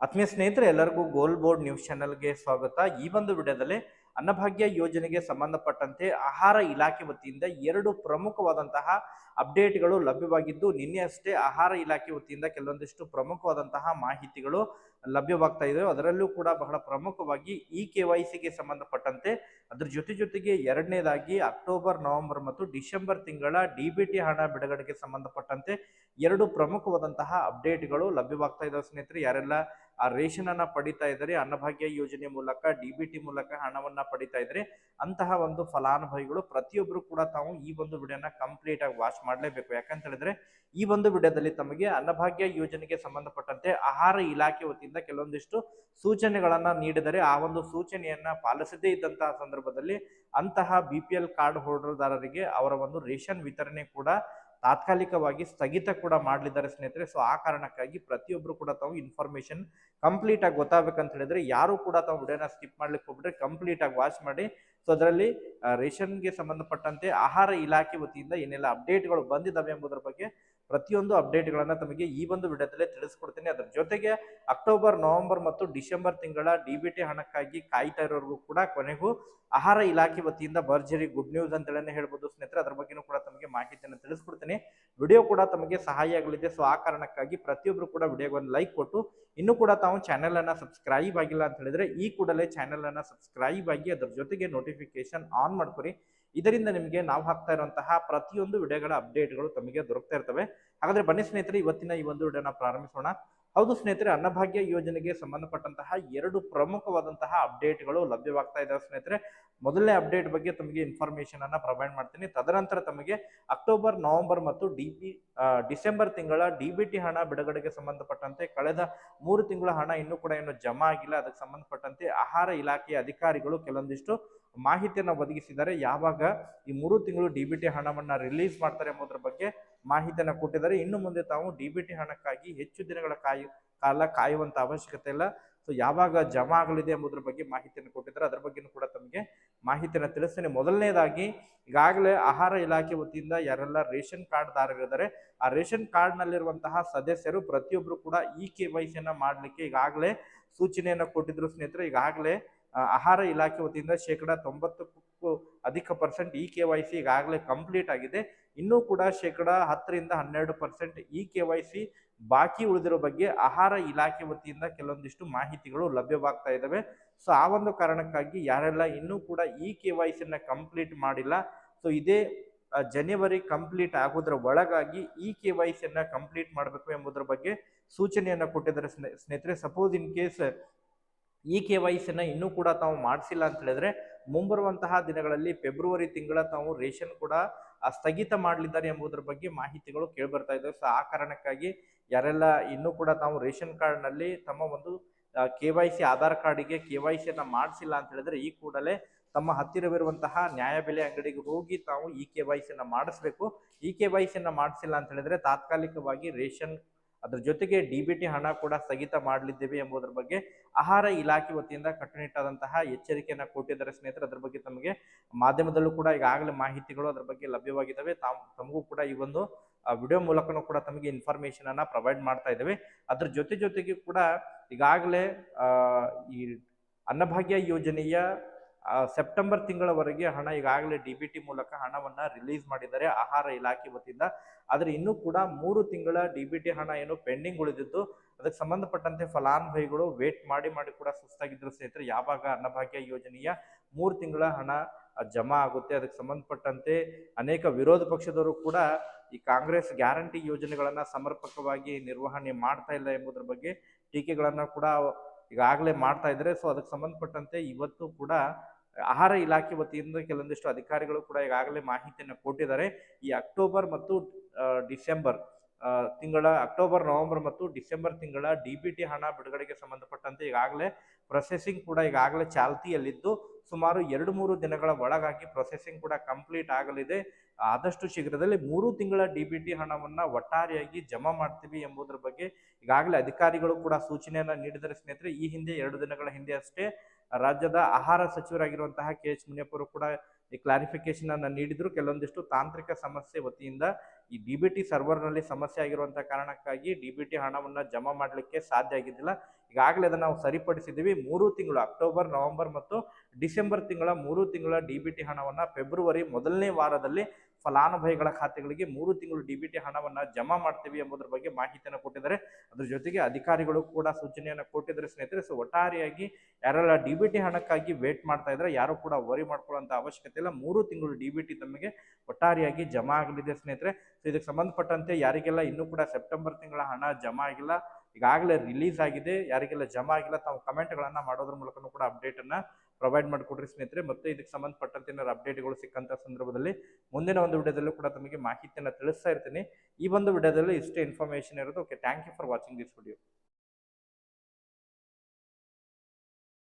ಆತ್ಮೀಯ ಸ್ನೇಹಿತರೆ, ಎಲ್ಲರಿಗೂ ಗೋಲ್ ಬೋರ್ಡ್ ನ್ಯೂಸ್ ಚಾನೆಲ್ಗೆ ಸ್ವಾಗತ. ಈ ಒಂದು ವಿಡಿಯೋದಲ್ಲಿ ಅನ್ನಭಾಗ್ಯ ಯೋಜನೆಗೆ ಸಂಬಂಧಪಟ್ಟಂತೆ ಆಹಾರ ಇಲಾಖೆ ವತಿಯಿಂದ ಎರಡು ಪ್ರಮುಖವಾದಂತಹ ಅಪ್ಡೇಟ್ಗಳು ಲಭ್ಯವಾಗಿದ್ದು, ನಿನ್ನೆ ಅಷ್ಟೇ ಆಹಾರ ಇಲಾಖೆ ವತಿಯಿಂದ ಕೆಲವೊಂದಿಷ್ಟು ಪ್ರಮುಖವಾದಂತಹ ಮಾಹಿತಿಗಳು ಲಭ್ಯವಾಗ್ತಾ ಇದೆ. ಅದರಲ್ಲೂ ಕೂಡ ಬಹಳ ಪ್ರಮುಖವಾಗಿ KYCಗೆ ಸಂಬಂಧಪಟ್ಟಂತೆ, ಅದ್ರ ಜೊತೆಗೆ ಎರಡನೇದಾಗಿ ಅಕ್ಟೋಬರ್, ನವೆಂಬರ್ ಮತ್ತು ಡಿಸೆಂಬರ್ ತಿಂಗಳ DBT ಹಣ ಬಿಡುಗಡೆಗೆ ಸಂಬಂಧಪಟ್ಟಂತೆ ಎರಡು ಪ್ರಮುಖವಾದಂತಹ ಅಪ್ಡೇಟ್ಗಳು ಲಭ್ಯವಾಗ್ತಾ ಇದಾವೆ. ಸ್ನೇಹಿತರೆ, ಯಾರೆಲ್ಲ ಆ ರೇಷನ್ ಅನ್ನ ಪಡಿತಾ ಇದ್ದಾರೆ, ಅನ್ನಭಾಗ್ಯ ಯೋಜನೆ ಮೂಲಕ DBT ಮೂಲಕ ಹಣವನ್ನ ಪಡಿತಾ ಇದ್ರೆ ಅಂತಹ ಒಂದು ಫಲಾನುಭವಿಗಳು ಪ್ರತಿಯೊಬ್ಬರು ಕೂಡ ತಾವು ಈ ಒಂದು ವಿಡಿಯೋನ ಕಂಪ್ಲೀಟ್ ಆಗಿ ವಾಚ್ ಮಾಡಲೇಬೇಕು. ಯಾಕಂತ ಹೇಳಿದ್ರೆ ಈ ಒಂದು ವಿಡಿಯೋದಲ್ಲಿ ತಮಗೆ ಅನ್ನಭಾಗ್ಯ ಯೋಜನೆಗೆ ಸಂಬಂಧಪಟ್ಟಂತೆ ಆಹಾರ ಇಲಾಖೆ ವತಿಯಿಂದ ಕೆಲವೊಂದಿಷ್ಟು ಸೂಚನೆಗಳನ್ನ ನೀಡಿದರೆ, ಆ ಒಂದು ಸೂಚನೆಯನ್ನ ಪಾಲಿಸದೇ ಇದ್ದಂತಹ ಸಂದರ್ಭದಲ್ಲಿ ಅಂತಹ BPL ಕಾರ್ಡ್ ಹೋಲ್ಡರ್ದಾರರಿಗೆ ಅವರ ಒಂದು ರೇಷನ್ ವಿತರಣೆ ಕೂಡ ತಾತ್ಕಾಲಿಕವಾಗಿ ಸ್ಥಗಿತ ಕೂಡ ಮಾಡಲಿದ್ದಾರೆ ಸ್ನೇಹಿತರೆ. ಸೊ ಆ ಕಾರಣಕ್ಕಾಗಿ ಪ್ರತಿಯೊಬ್ಬರು ಕೂಡ ತಾವು ಇನ್ಫಾರ್ಮೇಶನ್ ಕಂಪ್ಲೀಟ್ ಆಗಿ ಗೊತ್ತಾಗಬೇಕಂತ ಹೇಳಿದ್ರೆ ಯಾರು ಕೂಡ ತಾವು ವಿಡಿಯೋನ ಸ್ಕಿಪ್ ಮಾಡ್ಲಿಕ್ಕೆ ಹೋಗ್ಬಿಟ್ರೆ ಕಂಪ್ಲೀಟ್ ಆಗಿ ವಾಚ್ ಮಾಡಿ. ಸೊ ಅದರಲ್ಲಿ ರೇಷನ್ಗೆ ಸಂಬಂಧಪಟ್ಟಂತೆ ಆಹಾರ ಇಲಾಖೆ ವತಿಯಿಂದ ಏನೆಲ್ಲ ಅಪ್ಡೇಟ್ಗಳು ಬಂದಿದ್ದಾವೆ ಎಂಬುದರ ಬಗ್ಗೆ ಪ್ರತಿಯೊಂದು ಅಪ್ಡೇಟ್ಗಳನ್ನ ತಮಗೆ ಈ ಒಂದು ವಿಡಿಯೋದಲ್ಲೇ ತಿಳಿಸ್ಕೊಡ್ತೀನಿ. ಅದರ ಜೊತೆಗೆ ಅಕ್ಟೋಬರ್, ನವೆಂಬರ್ ಮತ್ತು ಡಿಸೆಂಬರ್ ತಿಂಗಳ DBT ಹಣಕ್ಕಾಗಿ ಕಾಯ್ತಾ ಇರೋರ್ಗೂ ಕೂಡ ಕೊನೆಗೂ ಆಹಾರ ಇಲಾಖೆ ವತಿಯಿಂದ ಭರ್ಜರಿ ಗುಡ್ ನ್ಯೂಸ್ ಅಂತ ಹೇಳಿ ಹೇಳ್ಬೋದು ಸ್ನೇಹಿತರೆ. ಅದ್ರ ಬಗ್ಗೆನೂ ಕೂಡ ತಮಗೆ ಮಾಹಿತಿಯನ್ನು ತಿಳಿಸ್ಕೊಡ್ತೀನಿ. ವಿಡಿಯೋ ಕೂಡ ತಮಗೆ ಸಹಾಯ ಆಗಲಿದೆ. ಸೊ ಆ ಕಾರಣಕ್ಕಾಗಿ ಪ್ರತಿಯೊಬ್ಬರು ಕೂಡ ವಿಡಿಯೋಗೆ ಒಂದು ಲೈಕ್ ಕೊಟ್ಟು, ಇನ್ನೂ ಕೂಡ ತಾವು ಚಾನೆಲ್ ಅನ್ನ ಸಬ್ಸ್ಕ್ರೈಬ್ ಆಗಿಲ್ಲ ಅಂತ ಹೇಳಿದ್ರೆ ಈ ಕೂಡಲೇ ಚಾನೆಲ್ ಅನ್ನ ಸಬ್ಸ್ಕ್ರೈಬ್ ಆಗಿ ಅದರ ಜೊತೆಗೆ ನೋಟಿಫಿಕೇಶನ್ ಆನ್ ಮಾಡ್ಕೊರಿ. ಇದರಿಂದ ನಿಮಗೆ ನಾವು ಹಾಕ್ತಾ ಇರುವಂತಹ ಪ್ರತಿಯೊಂದು ವಿಡಿಯೋಗಳ ಅಪ್ಡೇಟ್ಗಳು ತಮಗೆ ದೊರಕ್ತಾ ಇರ್ತವೆ. ಹಾಗಾದ್ರೆ ಬನ್ನಿ ಸ್ನೇಹಿತರೆ, ಇವತ್ತಿನ ಈ ಒಂದು ವಿಡಿಯೋನ ಪ್ರಾರಂಭಿಸೋಣ. ಹೌದು ಸ್ನೇಹಿತರೆ, ಅನ್ನಭಾಗ್ಯ ಯೋಜನೆಗೆ ಸಂಬಂಧಪಟ್ಟಂತಹ ಎರಡು ಪ್ರಮುಖವಾದಂತಹ ಅಪ್ಡೇಟ್ಗಳು ಲಭ್ಯವಾಗ್ತಾ ಇದಾವೆ ಸ್ನೇಹಿತರೆ. ಮೊದಲನೇ ಅಪ್ಡೇಟ್ ಬಗ್ಗೆ ತಮಗೆ ಇನ್ಫಾರ್ಮೇಶನ್ ಅನ್ನ ಪ್ರೊವೈಡ್ ಮಾಡ್ತೀನಿ. ತದನಂತರ ತಮಗೆ ಅಕ್ಟೋಬರ್, ನವೆಂಬರ್ ಮತ್ತು ಡಿಸೆಂಬರ್ ತಿಂಗಳ DBT ಹಣ ಬಿಡುಗಡೆಗೆ ಸಂಬಂಧಪಟ್ಟಂತೆ ಕಳೆದ 3 ತಿಂಗಳ ಹಣ ಇನ್ನೂ ಕೂಡ ಏನು ಜಮಾ ಆಗಿಲ್ಲ. ಅದಕ್ಕೆ ಸಂಬಂಧಪಟ್ಟಂತೆ ಆಹಾರ ಇಲಾಖೆಯ ಅಧಿಕಾರಿಗಳು ಕೆಲವೊಂದಿಷ್ಟು ಮಾಹಿತಿಯನ್ನು ಒದಗಿಸಿದ್ದಾರೆ. ಯಾವಾಗ ಈ 3 ತಿಂಗಳು DBT ಹಣವನ್ನ ರಿಲೀಸ್ ಮಾಡ್ತಾರೆ ಎಂಬುದರ ಬಗ್ಗೆ ಮಾಹಿತಿಯನ್ನು ಕೊಟ್ಟಿದ್ದಾರೆ. ಇನ್ನು ಮುಂದೆ ತಾವು DBT ಹಣಕ್ಕಾಗಿ ಹೆಚ್ಚು ದಿನಗಳ ಕಾಲ ಕಾಯುವಂತ ಅವಶ್ಯಕತೆ ಇಲ್ಲ. ಸೊ ಯಾವಾಗ ಜಮಾ ಆಗಲಿದೆ ಎಂಬುದರ ಬಗ್ಗೆ ಮಾಹಿತಿಯನ್ನು ಕೊಟ್ಟಿದ್ದಾರೆ. ಅದರ ಬಗ್ಗೆನೂ ಕೂಡ ತಮಗೆ ಮಾಹಿತಿಯನ್ನು ತಿಳಿಸ್ತೇನೆ. ಮೊದಲನೇದಾಗಿ, ಈಗಾಗಲೇ ಆಹಾರ ಇಲಾಖೆ ವತಿಯಿಂದ ಯಾರೆಲ್ಲ ರೇಷನ್ ಕಾರ್ಡ್ ದಾರರಿದ್ದಾರೆ, ಆ ರೇಷನ್ ಕಾರ್ಡ್ ನಲ್ಲಿರುವಂತಹ ಸದಸ್ಯರು ಪ್ರತಿಯೊಬ್ಬರು ಕೂಡ KYCಯನ್ನ ಮಾಡ್ಲಿಕ್ಕೆ ಈಗಾಗಲೇ ಸೂಚನೆಯನ್ನು ಕೊಟ್ಟಿದ್ರು ಸ್ನೇಹಿತರೆ. ಈಗಾಗಲೇ ಆಹಾರ ಇಲಾಖೆ ವತಿಯಿಂದ 90%ಕ್ಕೂ ಅಧಿಕ KYC ಈಗಾಗಲೇ ಕಂಪ್ಲೀಟ್ ಆಗಿದೆ. ಇನ್ನೂ ಕೂಡ 10% 12% KYC ಬಾಕಿ ಉಳಿದಿರೋ ಬಗ್ಗೆ ಆಹಾರ ಇಲಾಖೆ ವತಿಯಿಂದ ಕೆಲವೊಂದಿಷ್ಟು ಮಾಹಿತಿಗಳು ಲಭ್ಯವಾಗ್ತಾ ಇದ್ದಾವೆ. ಸೊ ಆ ಒಂದು ಕಾರಣಕ್ಕಾಗಿ ಯಾರೆಲ್ಲ ಇನ್ನೂ ಕೂಡ KYCಯನ್ನ ಕಂಪ್ಲೀಟ್ ಮಾಡಿಲ್ಲ, ಸೊ ಇದೇ ಜನವರಿ ಕಂಪ್ಲೀಟ್ ಆಗೋದ್ರ ಒಳಗಾಗಿ KYCಯನ್ನ ಕಂಪ್ಲೀಟ್ ಮಾಡಬೇಕು ಎಂಬುದರ ಬಗ್ಗೆ ಸೂಚನೆಯನ್ನ ಕೊಟ್ಟಿದ್ದಾರೆ ಸ್ನೇಹಿತರೆ. ಸಪೋಸ್ ಇನ್ ಕೇಸ್ KYCಯನ್ನ ಇನ್ನೂ ಕೂಡ ತಾವು ಮಾಡಿಸಿಲ್ಲ ಅಂತ ಹೇಳಿದ್ರೆ ಮುಂಬರುವಂತಹ ದಿನಗಳಲ್ಲಿ ಫೆಬ್ರವರಿ ತಿಂಗಳ ತಾವು ರೇಷನ್ ಕೂಡ ಸ್ಥಗಿತ ಮಾಡಲಿದ್ದಾರೆ ಎಂಬುದರ ಬಗ್ಗೆ ಮಾಹಿತಿಗಳು ಕೇಳಿಬರ್ತಾ ಇದ್ದಾವೆ. ಸೊ ಆ ಕಾರಣಕ್ಕಾಗಿ ಯಾರೆಲ್ಲ ಇನ್ನೂ ಕೂಡ ತಾವು ರೇಷನ್ ಕಾರ್ಡ್ ನಲ್ಲಿ ತಮ್ಮ ಒಂದು KYC ಆಧಾರ್ ಕಾರ್ಡಿಗೆ KYCಯನ್ನ ಮಾಡಿಸಿಲ್ಲ ಅಂತ ಹೇಳಿದ್ರೆ ಈ ಕೂಡಲೇ ತಮ್ಮ ಹತ್ತಿರವಿರುವಂತಹ ನ್ಯಾಯಬೆಲೆ ಅಂಗಡಿಗೆ ಹೋಗಿ ತಾವು KYCಯನ್ನ ಮಾಡಿಸ್ಬೇಕು. KYCಯನ್ನ ಮಾಡಿಸಿಲ್ಲ ಅಂತ ಹೇಳಿದ್ರೆ ತಾತ್ಕಾಲಿಕವಾಗಿ ರೇಷನ್ ಅದ್ರ ಜೊತೆಗೆ DBT ಹಣ ಕೂಡ ಸ್ಥಗಿತ ಮಾಡಲಿದ್ದೇವೆ ಎಂಬುದರ ಬಗ್ಗೆ ಆಹಾರ ಇಲಾಖೆ ವತಿಯಿಂದ ಕಟ್ಟುನಿಟ್ಟಾದಂತಹ ಎಚ್ಚರಿಕೆಯನ್ನ ಕೊಟ್ಟಿದ್ದಾರೆ ಸ್ನೇಹಿತರೆ. ಅದ್ರ ಬಗ್ಗೆ ತಮಗೆ ಮಾಧ್ಯಮದಲ್ಲೂ ಕೂಡ ಈಗಾಗಲೇ ಮಾಹಿತಿಗಳು ಅದ್ರ ಬಗ್ಗೆ ಲಭ್ಯವಾಗಿದ್ದಾವೆ. ತಮಗೂ ಕೂಡ ಈ ಒಂದು ವಿಡಿಯೋ ಮೂಲಕನೂ ಕೂಡ ತಮಗೆ ಇನ್ಫಾರ್ಮೇಶನ್ ಅನ್ನ ಪ್ರೊವೈಡ್ ಮಾಡ್ತಾ ಇದ್ದೇವೆ. ಅದ್ರ ಜೊತೆಗೆ ಕೂಡ ಈಗಾಗಲೇ ಈ ಅನ್ನಭಾಗ್ಯ ಯೋಜನೆಯ ಸೆಪ್ಟೆಂಬರ್ ತಿಂಗಳವರೆಗೆ ಹಣ ಈಗಾಗಲೇ DBT ಮೂಲಕ ಹಣವನ್ನ ರಿಲೀಸ್ ಮಾಡಿದ್ದಾರೆ ಆಹಾರ ಇಲಾಖೆ ವತಿಯಿಂದ. ಆದ್ರೆ ಇನ್ನೂ ಕೂಡ 3 ತಿಂಗಳ DBT ಹಣ ಏನು ಪೆಂಡಿಂಗ್ ಉಳಿದಿದ್ದು, ಅದಕ್ಕೆ ಸಂಬಂಧಪಟ್ಟಂತೆ ಫಲಾನುಭವಿಗಳು ವೇಟ್ ಮಾಡಿ ಕೂಡ ಸುಸ್ತಾಗಿದ್ರು ಸ್ನೇಹಿತರೆ. ಯಾವಾಗ ಅನ್ನಭಾಗ್ಯ ಯೋಜನೆಯ 3 ತಿಂಗಳ ಹಣ ಜಮಾ ಆಗುತ್ತೆ, ಅದಕ್ಕೆ ಸಂಬಂಧಪಟ್ಟಂತೆ ಅನೇಕ ವಿರೋಧ ಪಕ್ಷದವರು ಕೂಡ ಈ ಕಾಂಗ್ರೆಸ್ ಗ್ಯಾರಂಟಿ ಯೋಜನೆಗಳನ್ನ ಸಮರ್ಪಕವಾಗಿ ನಿರ್ವಹಣೆ ಮಾಡ್ತಾ ಇಲ್ಲ ಎಂಬುದರ ಬಗ್ಗೆ ಟೀಕೆಗಳನ್ನ ಕೂಡ ಈಗಾಗಲೇ ಮಾಡ್ತಾ ಇದ್ದಾರೆ. ಸೊ ಅದಕ್ಕೆ ಸಂಬಂಧಪಟ್ಟಂತೆ ಇವತ್ತು ಕೂಡ ಆಹಾರ ಇಲಾಖೆ ವತಿಯಿಂದ ಕೆಲವೊಂದಿಷ್ಟು ಅಧಿಕಾರಿಗಳು ಕೂಡ ಈಗಾಗಲೇ ಮಾಹಿತಿಯನ್ನು ಕೊಟ್ಟಿದ್ದಾರೆ. ಈ ಅಕ್ಟೋಬರ್, ನವೆಂಬರ್ ಮತ್ತು ಡಿಸೆಂಬರ್ ತಿಂಗಳ DBT ಹಣ ಬಿಡುಗಡೆಗೆ ಸಂಬಂಧಪಟ್ಟಂತೆ ಈಗಾಗಲೇ ಪ್ರೊಸೆಸಿಂಗ್ ಕೂಡ ಈಗಾಗಲೇ ಚಾಲ್ತಿಯಲ್ಲಿದ್ದು ಸುಮಾರು 2-3 ದಿನಗಳ ಒಳಗಾಗಿ ಪ್ರೊಸೆಸಿಂಗ್ ಕೂಡ ಕಂಪ್ಲೀಟ್ ಆಗಲಿದೆ. ಆದಷ್ಟು ಶೀಘ್ರದಲ್ಲಿ 3 ತಿಂಗಳ DBT ಹಣವನ್ನ ಒಟ್ಟಾರೆಯಾಗಿ ಜಮಾ ಮಾಡ್ತೀವಿ ಎಂಬುದರ ಬಗ್ಗೆ ಈಗಾಗಲೇ ಅಧಿಕಾರಿಗಳು ಕೂಡ ಸೂಚನೆಯನ್ನ ನೀಡಿದರೆ ಸ್ನೇಹಿತರೆ. ಈ ಹಿಂದೆ 2 ದಿನಗಳ ಹಿಂದೆ ಅಷ್ಟೇ ರಾಜ್ಯದ ಆಹಾರ ಸಚಿವರಾಗಿರುವಂತಹ KH ಮುನಿಯಪ್ಪ ಕೂಡ ಈ ಕ್ಲಾರಿಫಿಕೇಶನ್ ಅನ್ನ ನೀಡಿದ್ರು. ಕೆಲವೊಂದಿಷ್ಟು ತಾಂತ್ರಿಕ ಸಮಸ್ಯೆ ವತಿಯಿಂದ ಈ DBT ಸರ್ವರ್ ನಲ್ಲಿ ಸಮಸ್ಯೆ ಆಗಿರುವಂತಹ ಕಾರಣಕ್ಕಾಗಿ DBT ಹಣವನ್ನ ಜಮಾ ಮಾಡಲಿಕ್ಕೆ ಸಾಧ್ಯ ಆಗಿದ್ದಿಲ್ಲ. ಈಗಾಗಲೇ ಅದನ್ನು ನಾವು ಸರಿಪಡಿಸಿದ್ದೀವಿ. 3 ತಿಂಗಳು ಅಕ್ಟೋಬರ್, ನವೆಂಬರ್ ಮತ್ತು ಡಿಸೆಂಬರ್ ತಿಂಗಳ 3 ತಿಂಗಳ ಡಿ.ಬಿ.ಟಿ ಹಣವನ್ನು ಫೆಬ್ರವರಿ ಮೊದಲನೇ ವಾರದಲ್ಲಿ ಫಲಾನುಭವಿಗಳ ಖಾತೆಗಳಿಗೆ 3 ತಿಂಗಳು ಡಿ.ಬಿ.ಟಿ ಹಣವನ್ನು ಜಮಾ ಮಾಡ್ತೀವಿ ಎಂಬುದರ ಬಗ್ಗೆ ಮಾಹಿತಿಯನ್ನು ಕೊಟ್ಟಿದ್ದಾರೆ. ಅದ್ರ ಜೊತೆಗೆ ಅಧಿಕಾರಿಗಳು ಕೂಡ ಸೂಚನೆಯನ್ನು ಕೊಟ್ಟಿದ್ದಾರೆ ಸ್ನೇಹಿತರೆ. ಸೊ ಒಟ್ಟಾರೆಯಾಗಿ ಯಾರೆಲ್ಲ ಡಿ.ಬಿ.ಟಿ ಹಣಕ್ಕಾಗಿ ವೇಟ್ ಮಾಡ್ತಾ ಇದ್ದಾರೆ ಯಾರು ಕೂಡ ವರಿ ಮಾಡ್ಕೊಳ್ಳುವಂತ ಅವಶ್ಯಕತೆ ಇಲ್ಲ. 3 ತಿಂಗಳು ಡಿ.ಬಿ.ಟಿ ತಮಗೆ ಒಟ್ಟಾರೆಯಾಗಿ ಜಮಾ ಆಗಲಿದೆ ಸ್ನೇಹಿತರೆ. ಸೊ ಇದಕ್ಕೆ ಸಂಬಂಧಪಟ್ಟಂತೆ ಯಾರಿಗೆಲ್ಲ ಇನ್ನೂ ಕೂಡ ಸೆಪ್ಟೆಂಬರ್ ತಿಂಗಳ ಹಣ ಜಮಾ ಆಗಿಲ್ಲ, ಈಗಾಗಲೇ ರಿಲೀಸ್ ಆಗಿದೆ, ಯಾರಿಗೆಲ್ಲ ಜಮಾ ಆಗಿಲ್ಲ ತಾವು ಕಮೆಂಟ್ಗಳನ್ನು ಮಾಡೋದ್ರ ಮೂಲಕನೂ ಕೂಡ ಅಪ್ಡೇಟ್ ಅನ್ನ ಪ್ರೊವೈಡ್ ಮಾಡಿಕೊಡ್ರಿ ಸ್ನೇಹಿತರೆ. ಮತ್ತೆ ಇದಕ್ಕೆ ಸಂಬಂಧಪಟ್ಟಂತೆ ಏನಾದ್ರು ಅಪ್ಡೇಟ್ಗಳು ಸಿಕ್ಕಂತ ಸಂದರ್ಭದಲ್ಲಿ ಮುಂದಿನ ಒಂದು ವಿಡಿಯೋದಲ್ಲೂ ಕೂಡ ತಮಗೆ ಮಾಹಿತಿಯನ್ನು ತಿಳಿಸ್ತಾ ಇರ್ತೀನಿ. ಈ ಒಂದು ವಿಡಿಯೋದಲ್ಲಿ ಇಷ್ಟೇ ಇನ್ಫಾರ್ಮೇಶನ್ ಇರೋದು. Okay, thank you for watching this video.